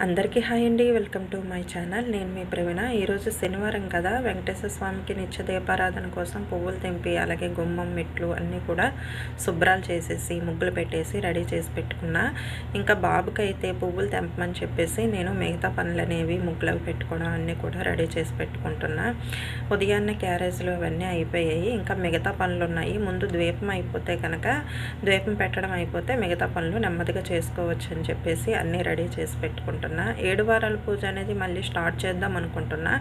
అందరికీ హాయ్ అండి. Welcome to my channel. నేను మీ ప్రవీణ. ఈరోజు శనివారం కదా, వెంకటేశ్వర స్వామికి నిత్య దీపారాధన కోసం పువ్వులు తెంపి అలాగే గుమ్మం మెట్లు అన్నీ కూడా శుభ్రాలు చేసేసి ముగ్గులు పెట్టేసి రెడీ చేసి పెట్టుకున్నా. ఇంకా బాబుకి అయితే పువ్వులు తెంపమని చెప్పేసి నేను మిగతా పనులు అనేవి ముగ్గులు పెట్టుకోవడం అన్నీ కూడా రెడీ చేసి పెట్టుకుంటున్నా. ఉదయాన్నే క్యారేజ్లు అవన్నీ అయిపోయాయి. ఇంకా మిగతా పనులు ఉన్నాయి. ముందు ద్వీపం అయిపోతే కనుక ద్వీపం పెట్టడం అయిపోతే మిగతా పనులు నెమ్మదిగా చేసుకోవచ్చు అని చెప్పేసి అన్నీ రెడీ చేసి పెట్టుకుంటున్నాను. 7 వారాల పూజ అనేది మళ్ళీ స్టార్ట్ చేద్దాం అనుకుంటున్నా.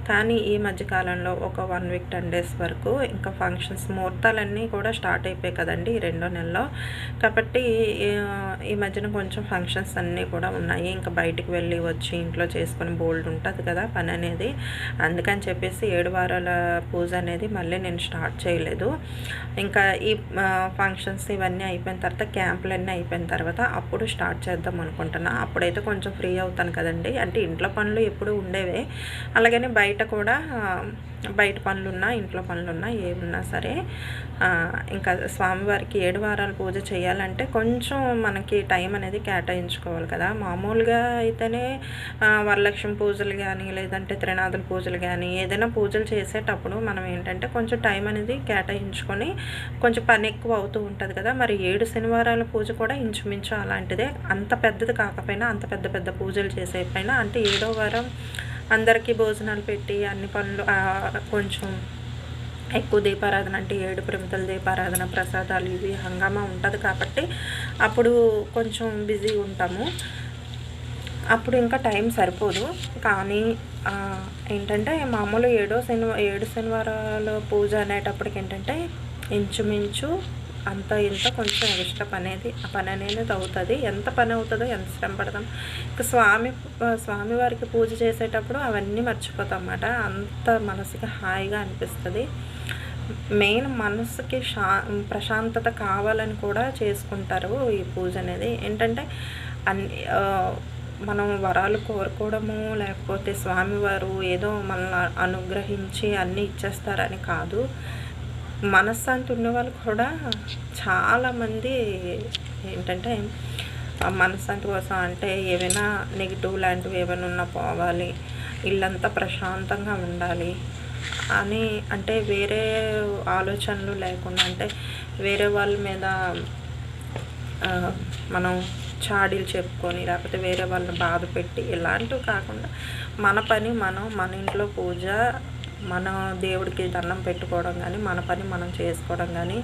కానీ ఈ మధ్యకాలంలో ఒక 1 వీక్ 10 డేస్ వరకు ఇంకా ఫంక్షన్స్ ముహూర్తాలన్నీ కూడా స్టార్ట్ అయిపోయాయి కదండి ఈ 2వ నెలలో. కాబట్టి ఈ మధ్యన కొంచెం ఫంక్షన్స్ అన్నీ కూడా ఉన్నాయి. ఇంకా బయటికి వెళ్ళి వచ్చి ఇంట్లో చేసుకొని బోల్డ్ ఉంటుంది కదా పని అనేది. అందుకని చెప్పేసి 7 వారాల పూజ అనేది మళ్ళీ నేను స్టార్ట్ చేయలేదు. ఇంకా ఈ ఫంక్షన్స్ ఇవన్నీ అయిపోయిన తర్వాత క్యాంపులన్నీ అయిపోయిన తర్వాత అప్పుడు స్టార్ట్ చేద్దాం అనుకుంటున్నా. అప్పుడైతే కొంచెం ఫ్రీ అవుతాను కదండి. అంటే ఇంట్లో పనులు ఎప్పుడు ఉండేవే, అలాగని బయట కూడా బయట పనులున్నా ఇంట్లో పనులున్నా ఏమున్నా సరే ఇంకా స్వామివారికి 7 వారాల పూజ చేయాలంటే కొంచెం మనకి టైం అనేది కేటాయించుకోవాలి కదా. మామూలుగా అయితేనే వరలక్ష్మి పూజలు కానీ లేదంటే త్రినాథుల పూజలు కానీ ఏదైనా పూజలు చేసేటప్పుడు మనం ఏంటంటే కొంచెం టైం అనేది కేటాయించుకొని కొంచెం పని ఎక్కువ అవుతూ ఉంటుంది కదా. మరి 7 శనివారాల పూజ కూడా ఇంచుమించు అలాంటిదే. అంత పెద్దది కాకపోయినా అంత పెద్ద పెద్ద పూజలు చేసేపోయినా అంటే 7వ వారం అందరికీ భోజనాలు పెట్టి అన్ని పనులు కొంచెం ఎక్కువ దీపారాధన అంటే 7 ప్రమిదల దీపారాధన ప్రసాదాలు ఇవి హంగామా ఉంటుంది కాబట్టి అప్పుడు కొంచెం బిజీ ఉంటాము. అప్పుడు ఇంకా టైం సరిపోదు. కానీ ఏంటంటే మామూలు 7 శనివారాల పూజ అనేటప్పటికి ఏంటంటే ఇంచుమించు అంత ఇంత కొంచెం ఇష్ట పని అనేది అవుతుంది. ఎంత పని అవుతుందో ఎంత శ్రమ పడతాం. ఇంకా స్వామివారికి పూజ చేసేటప్పుడు అవన్నీ మర్చిపోతాం అన్నమాట. అంత మనసుకి హాయిగా అనిపిస్తుంది. మెయిన్ మనసుకి ప్రశాంతత కావాలని కూడా చేసుకుంటారు ఈ పూజ అనేది. ఏంటంటే అన్ని మనం వరాలు కోరుకోవడము లేకపోతే స్వామివారు ఏదో మనల్ని అనుగ్రహించి అన్నీ ఇచ్చేస్తారని కాదు. మనశ్శాంతి ఉన్నవాళ్ళు కూడా చాలామంది ఏంటంటే మనశ్శాంతి కోసం అంటే ఏవైనా నెగిటివ్ లాంటివి ఏమైనా ఉన్నా పోవాలి, ఇల్లంతా ప్రశాంతంగా ఉండాలి అని అంటే వేరే ఆలోచనలు లేకుండా అంటే వేరే వాళ్ళ మీద మనం చాడీలు చెప్పుకొని లేకపోతే వేరే వాళ్ళని బాధ పెట్టి ఇలాంటివి కాకుండా మన పని మన ఇంట్లో పూజ మన దేవుడికి దండం పెట్టుకోవడం కానీ మన పని మనం చేసుకోవడం కానీ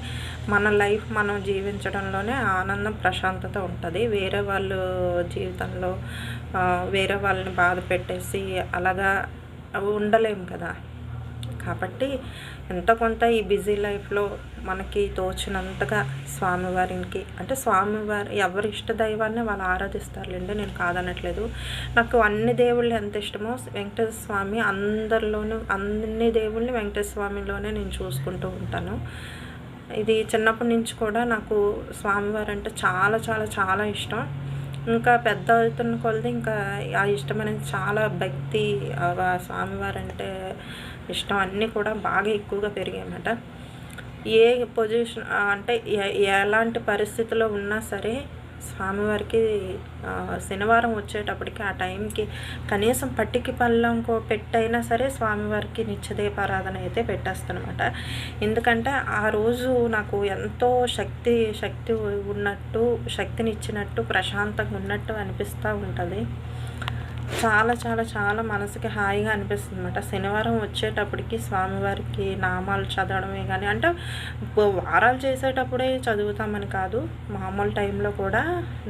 మన లైఫ్ మనం జీవించడంలోనే ఆనందం ప్రశాంతత ఉంటుంది. వేరే వాళ్ళు జీవితంలో వేరే వాళ్ళని బాధ పెట్టేసి అలాగా ఉండలేము కదా. కాబట్టి ఎంత కొంత ఈ బిజీ లైఫ్లో మనకి తోచినంతగా స్వామివారికి అంటే స్వామివారి ఎవరి ఇష్ట దైవాన్ని వాళ్ళు ఆరాధిస్తారులేండి, నేను కాదనట్లేదు. నాకు అన్ని దేవుళ్ళు ఎంత ఇష్టమో వెంకటేశ్వర స్వామి అందరిలోనూ అన్ని దేవుళ్ళని వెంకటేశ్వర స్వామిలోనే నేను చూసుకుంటూ ఉంటాను. ఇది చిన్నప్పటి నుంచి కూడా నాకు స్వామివారు అంటే చాలా చాలా చాలా ఇష్టం. ఇంకా పెద్ద అవుతున్న కొలది ఇంకా ఆ ఇష్టం అనేది చాలా భక్తి స్వామివారు అంటే ఇష్టం అన్నీ కూడా బాగా ఎక్కువగా పెరిగాయన్నమాట. ఏ పొజిషన్ అంటే ఎలాంటి పరిస్థితిలో ఉన్నా సరే స్వామివారికి శనివారం వచ్చేటప్పటికి ఆ టైంకి కనీసం పట్టికి పళ్ళం పెట్టైనా సరే స్వామివారికి నిత్య దీపారాధన అయితే పెట్టేస్తానమాట. ఎందుకంటే ఆ రోజు నాకు ఎంతో శక్తి ఉన్నట్టు శక్తిని ఇచ్చినట్టు ప్రశాంతంగా ఉన్నట్టు అనిపిస్తూ ఉంటుంది. చాలా చాలా చాలా మనసుకి హాయిగా అనిపిస్తుంది అన్నమాట. శనివారం వచ్చేటప్పటికి స్వామివారికి నామాలు చదవడమే కానీ అంటే వారాలు చేసేటప్పుడే చదువుతామని కాదు, మామూలు టైంలో కూడా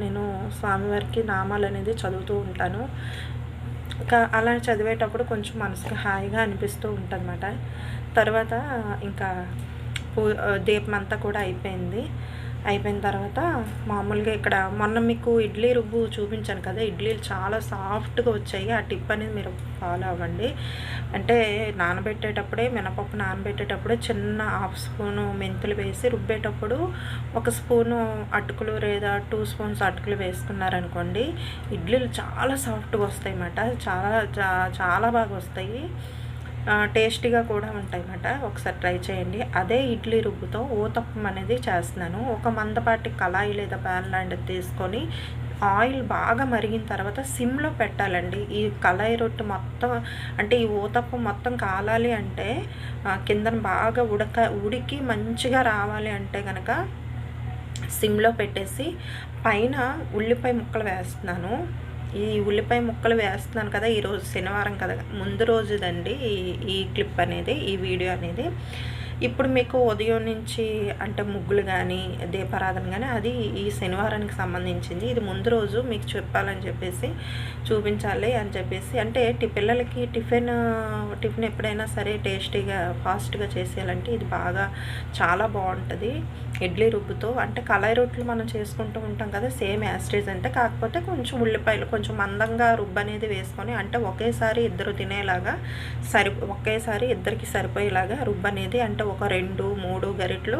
నేను స్వామివారికి నామాలు అనేది చదువుతూ ఉంటాను. ఇంకా అలా చదివేటప్పుడు కొంచెం మనసుకి హాయిగా అనిపిస్తూ ఉంటుంది అన్నమాట. తర్వాత ఇంకా దీపం అంతా కూడా అయిపోయిన తర్వాత మామూలుగా ఇక్కడ మొన్న మీకు ఇడ్లీ రుబ్బు చూపించాను కదా, ఇడ్లీలు చాలా సాఫ్ట్గా వచ్చాయి. ఆ టిప్ అనేది మీరు ఫాలో అవ్వండి. అంటే మినపప్పు నానబెట్టేటప్పుడే చిన్న 1/2 స్పూను మెంతులు వేసి రుబ్బేటప్పుడు 1 స్పూను అటుకులు లేదా 2 స్పూన్స్ అటుకులు వేసుకున్నారనుకోండి, ఇడ్లీలు చాలా సాఫ్ట్గా వస్తాయి అన్నమాట. చాలా చాలా బాగా వస్తాయి. టేస్టీగా కూడా ఉంటాయన్నమాట. ఒకసారి ట్రై చేయండి. అదే ఇడ్లీ రుబ్బుతో ఊతప్పం అనేది చేస్తున్నాను. ఒక మందపాటి కళాయి లేదా ప్యాన్ లాంటిది తీసుకొని ఆయిల్ బాగా మరిగిన తర్వాత సిమ్లో పెట్టాలండి. ఈ కళాయి రొట్టె మొత్తం అంటే ఈ ఊతప్పం మొత్తం కాలాలి అంటే కిందన బాగా ఉడికి మంచిగా రావాలి అంటే కనుక సిమ్లో పెట్టేసి పైన ఉల్లిపాయ ముక్కలు వేస్తున్నాను. ఈ ఉల్లిపాయ ముక్కలు వేస్తున్నాను కదా, ఈరోజు శనివారం కదా, ముందు రోజుదండి ఈ క్లిప్ అనేది, ఈ వీడియో అనేది. ఇప్పుడు మీకు ఉదయం నుంచి అంటే ముగ్గులు కానీ దీపారాధన కానీ అది ఈ శనివారానికి సంబంధించింది. ఇది ముందు రోజు మీకు చెప్పాలని చెప్పేసి చూపించాలి అని చెప్పేసి, అంటే పిల్లలకి టిఫిన్ ఎప్పుడైనా సరే టేస్టీగా ఫాస్ట్గా చేసేయాలంటే ఇది బాగా చాలా బాగుంటుంది. ఇడ్లీ రుబ్బుతో అంటే కళాయి రొట్టెలు మనం చేసుకుంటూ ఉంటాం కదా, సేమ్ యాస్టేజ్ అంటే, కాకపోతే కొంచెం ఉల్లిపాయలు కొంచెం మందంగా రుబ్బు అనేది వేసుకొని అంటే ఒకేసారి ఇద్దరు తినేలాగా ఒకేసారి ఇద్దరికి సరిపోయేలాగా రుబ్బు అనేది అంటే ఒక 2-3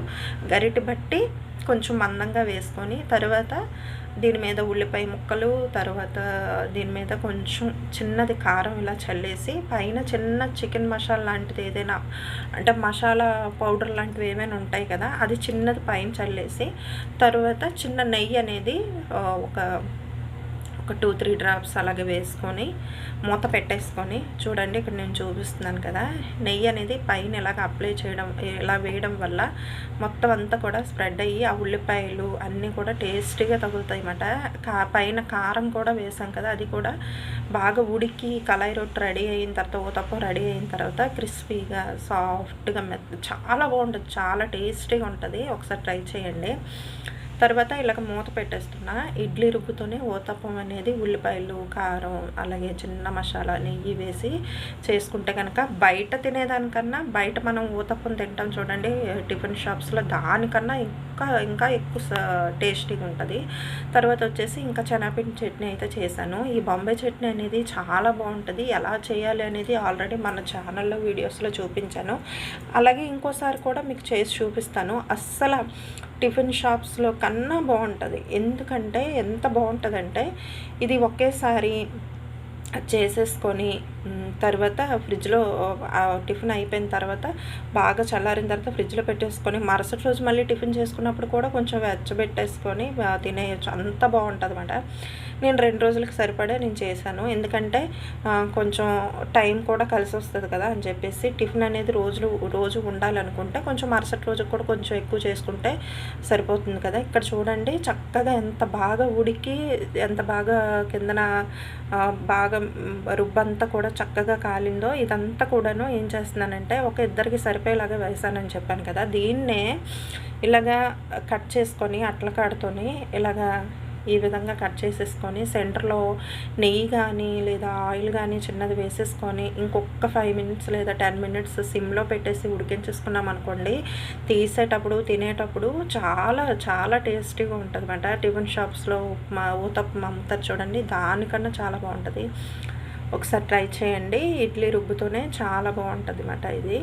గరిటె బట్టి కొంచెం మందంగా వేసుకొని తర్వాత దీని మీద ఉల్లిపాయ ముక్కలు, తర్వాత దీని మీద కొంచెం చిన్నది కారం ఇలా చల్లేసి పైన చిన్న చికెన్ మసాలా లాంటిది ఏదైనా అంటే మసాలా పౌడర్ లాంటివి ఏమైనా ఉంటాయి కదా, అది చిన్నది పైన చల్లేసి తర్వాత చిన్న నెయ్యి అనేది ఒక 2-3 డ్రాప్స్ అలాగే వేసుకొని మూత పెట్టేసుకొని, చూడండి ఇక్కడ నేను చూపిస్తున్నాను కదా, నెయ్యి అనేది పైన ఇలాగ అప్లై చేయడం, ఇలా వేయడం వల్ల మొత్తం అంతా కూడా స్ప్రెడ్ అయ్యి ఆ ఉల్లిపాయలు అన్నీ కూడా టేస్టీగా తగులుతాయి అన్నమాట. పైన కారం కూడా వేసాం కదా, అది కూడా బాగా ఉడికి కళాయి రొట్టె రెడీ అయిన తర్వాత ఊతప్పం రెడీ అయిన తర్వాత క్రిస్పీగా సాఫ్ట్గా చాలా బాగుంటుంది, చాలా టేస్టీగా ఉంటుంది. ఒకసారి ట్రై చేయండి. తర్వాత ఇలాగ మూత పెట్టేస్తున్నా. ఇడ్లీ రుబ్బుతోనే ఊతప్పం అనేది ఉల్లిపాయలు, కారం, అలాగే చిన్న మసాలా, నెయ్యి వేసి చేసుకుంటే కనుక బయట తినేదానికన్నా, బయట మనం ఊతప్పం తింటాం చూడండి టిఫిన్ షాప్స్లో, దానికన్నా ఇంకా ఎక్కువ టేస్టీగా ఉంటుంది. తర్వాత వచ్చేసి ఇంకా శనగపిండి చట్నీ అయితే చేశాను. ఈ బొంబాయి చట్నీ అనేది చాలా బాగుంటుంది. ఎలా చేయాలి అనేది ఆల్రెడీ మన ఛానల్లో వీడియోస్లో చూపించాను. అలాగే ఇంకోసారి కూడా మీకు చేసి చూపిస్తాను. అస్సలు టిఫిన్ షాప్స్లో కన్నా బాగుంటుంది. ఎందుకంటే ఎంత బాగుంటుందంటే ఇది ఒకేసారి చేసేసుకొని తర్వాత ఫ్రిడ్జ్లో టిఫిన్ అయిపోయిన తర్వాత బాగా చల్లారిన తర్వాత ఫ్రిడ్జ్లో పెట్టేసుకొని మరుసటి రోజు మళ్ళీ టిఫిన్ చేసుకున్నప్పుడు కూడా కొంచెం వెచ్చబెట్టేసుకొని తినేయచ్చు. అంత బాగుంటుంది అన్నమాట. నేను 2 రోజులకు సరిపడా నేను చేశాను. ఎందుకంటే కొంచెం టైం కూడా కలిసి వస్తుంది కదా అని చెప్పేసి, టిఫిన్ అనేది రోజు ఉండాలనుకుంటే కొంచెం మరుసటి రోజుకు కూడా కొంచెం ఎక్కువ చేసుకుంటే సరిపోతుంది కదా. ఇక్కడ చూడండి చక్కగా ఎంత బాగా ఉడికి ఎంత బాగా కిందన బాగా రుబ్బంతా కూడా చక్కగా కాలిందో. ఇదంతా కూడాను ఏం చేస్తున్నానంటే ఒక ఇద్దరికి సరిపోయేలాగా వేసానని చెప్పాను కదా, దీన్నే ఇలాగా కట్ చేసుకొని అట్ల కాడతోని ఇలాగా ఈ విధంగా కట్ చేసేసుకొని సెంటర్లో నెయ్యి కానీ లేదా ఆయిల్ కానీ చిన్నది వేసేసుకొని ఇంకొక 5 మినిట్స్ లేదా 10 మినిట్స్ సిమ్లో పెట్టేసి ఉడికించేసుకున్నాం అనుకోండి, తీసేటప్పుడు తినేటప్పుడు చాలా చాలా టేస్టీగా ఉంటుంది అన్నమాట. టిఫిన్ షాప్స్లో ఊతప్పం అమ్ముతారు చూడండి, దానికన్నా చాలా బాగుంటుంది. ఒకసారి ట్రై చేయండి. ఇడ్లీ రుబ్బుతోనే చాలా బాగుంటుంది అన్నమాట ఇది.